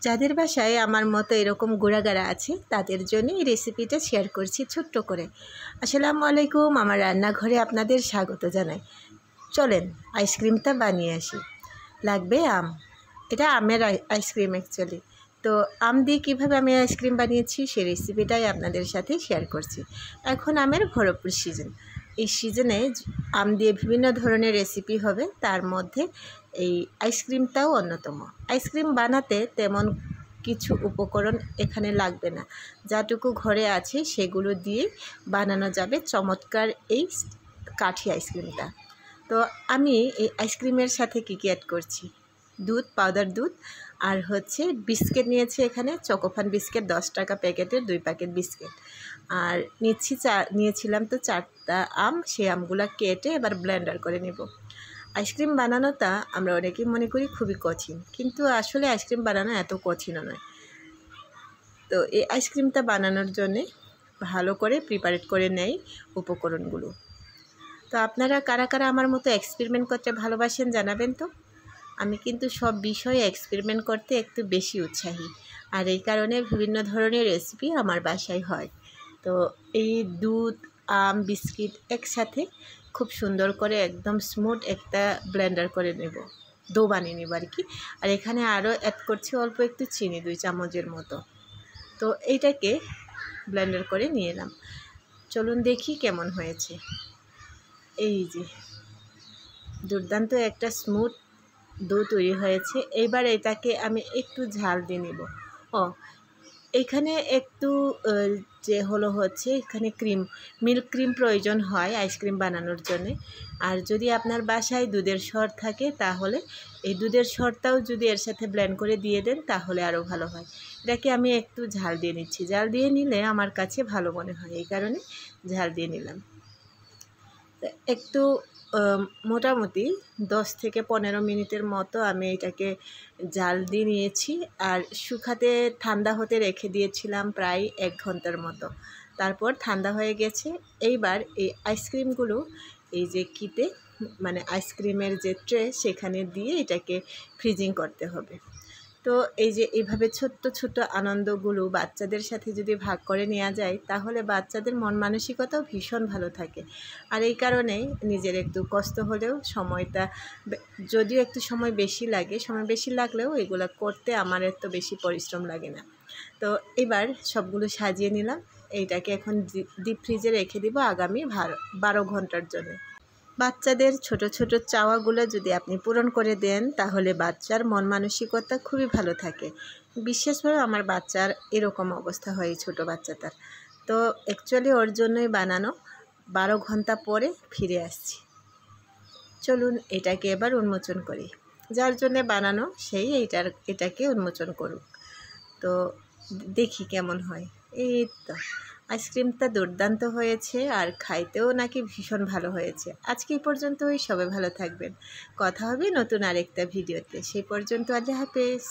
যাদের বাসায় আমার মতো এরকম গুঁড়াগাড়া আছে তাদের জন্য এই রেসিপিটা শেয়ার করছি ছোট্ট করে। আসসালামু আলাইকুম, আমার রান্নাঘরে আপনাদের স্বাগত জানাই। চলেন আইসক্রিমটা বানিয়ে আসি। লাগবে আম, এটা আমের আইসক্রিম অ্যাকচুয়ালি। তো আম দিয়ে কীভাবে আমি আইসক্রিম বানিয়েছি সেই রেসিপিটাই আপনাদের সাথে শেয়ার করছি। এখন আমের ভরপুর সিজন, এই সিজনে আম দিয়ে বিভিন্ন ধরনের রেসিপি হবে, তার মধ্যে এই আইসক্রিমটাও অন্যতম। আইসক্রিম বানাতে তেমন কিছু উপকরণ এখানে লাগবে না, যাটুকু ঘরে আছে সেগুলো দিয়ে বানানো যাবে চমৎকার এই কাঠি আইসক্রিমটা। তো আমি এই আইসক্রিমের সাথে কী অ্যাড করছি, দুধ, পাউডার দুধ, আর হচ্ছে বিস্কিট নিয়েছি এখানে চকোফান বিস্কিট 10 টাকা প্যাকেটের 2 প্যাকেট বিস্কিট, আর নিয়েছিলাম তো 4টা আম। সেই আমগুলো কেটে এবার ব্লেন্ডার করে নেব। আইসক্রিম বানানোটা আমরা অনেকেই মনে করি খুবই কঠিন, কিন্তু আসলে আইসক্রিম বানানো এত কঠিনও নয়। তো এই আইসক্রিমটা বানানোর জন্যে ভালো করে প্রিপারেট করে নেই উপকরণগুলো। তো আপনারা কারা কারা আমার মতো এক্সপেরিমেন্ট করতে ভালোবাসেন জানাবেন তো। আমি কিন্তু সব বিষয়ে এক্সপেরিমেন্ট করতে একটু বেশি উৎসাহী, আর এই কারণে বিভিন্ন ধরনের রেসিপি আমার বাসায় হয়। তো এই দুধ, আম, বিস্কিট একসাথে খুব সুন্দর করে একদম স্মুথ একটা ব্লেন্ডার করে নেব, ডো বানিয়ে নেব আর কি। আর এখানে আরও অ্যাড করছি অল্প একটু চিনি, 2 চামচের মতো। তো এইটাকে ব্লেন্ডার করে নিয়ে এলাম। চলুন দেখি কেমন হয়েছে। এই যে দুর্দান্ত একটা স্মুথ ডো তৈরি হয়েছে। এইবার এটাকে আমি একটু ঝাল দিয়ে নেব। এখানে একটু হচ্ছে এখানে মিল্ক ক্রিম প্রয়োজন হয় আইসক্রিম বানানোর জন্যে। আর যদি আপনার বাসায় দুধের সর থাকে তাহলে এই দুধের সরটাও যদি এর সাথে ব্লেন্ড করে দিয়ে দেন তাহলে আরও ভালো হয়। এটাকে আমি একটু ঝাল দিয়ে নিচ্ছি, ঝাল দিয়ে নিলে আমার কাছে ভালো মনে হয়, এই কারণে ঝাল দিয়ে নিলাম। একটু মোটামুটি 10 থেকে 15 মিনিটের মতো আমি এটাকে জাল দিয়ে নিয়েছি, আর শুকাতে ঠান্ডা হতে রেখে দিয়েছিলাম প্রায় 1 ঘন্টার মতো। তারপর ঠান্ডা হয়ে গেছে। এইবার এই আইসক্রিমগুলো এই যে কিতে মানে আইসক্রিমের যে ট্রে সেখানে দিয়ে এটাকে ফ্রিজিং করতে হবে। তো এই যে এইভাবে ছোট্ট ছোট্ট আনন্দগুলো বাচ্চাদের সাথে যদি ভাগ করে নেওয়া যায় তাহলে বাচ্চাদের মন মানসিকতাও ভীষণ ভালো থাকে। আর এই কারণেই নিজের একটু কষ্ট হলেও সময়টা, যদিও একটু সময় বেশি লাগে, সময় বেশি লাগলেও এগুলো করতে আমার এত বেশি পরিশ্রম লাগে না। তো এবার সবগুলো সাজিয়ে নিলাম। এইটাকে এখন ডিপ ফ্রিজে রেখে দিব আগামী 12 ঘন্টার জন্য। বাচ্চাদের ছোট ছোট চাওয়াগুলো যদি আপনি পূরণ করে দেন তাহলে বাচ্চার মন মানসিকতা খুবই ভালো থাকে। বিশেষভাবে আমার বাচ্চার এরকম অবস্থা হয়, ছোট বাচ্চাটার। তো অ্যাকচুয়ালি ওর জন্যই বানানো। 12 ঘন্টা পরে ফিরে আসছি। চলুন এটাকে এবার উন্মোচন করি। যার জন্যে বানানো সেই এটাকে উন্মোচন করুক। তো দেখি কেমন হয়। এই তো আইসক্রিমটা দুর্দান্ত হয়েছে, আর খাইতেও নাকি ভীষণ ভালো হয়েছে। আজকে এই পর্যন্তই, সবাই ভালো থাকবেন। কথা হবে নতুন আরেকটা ভিডিওতে। সেই পর্যন্ত আল্লাহ হাফেজ।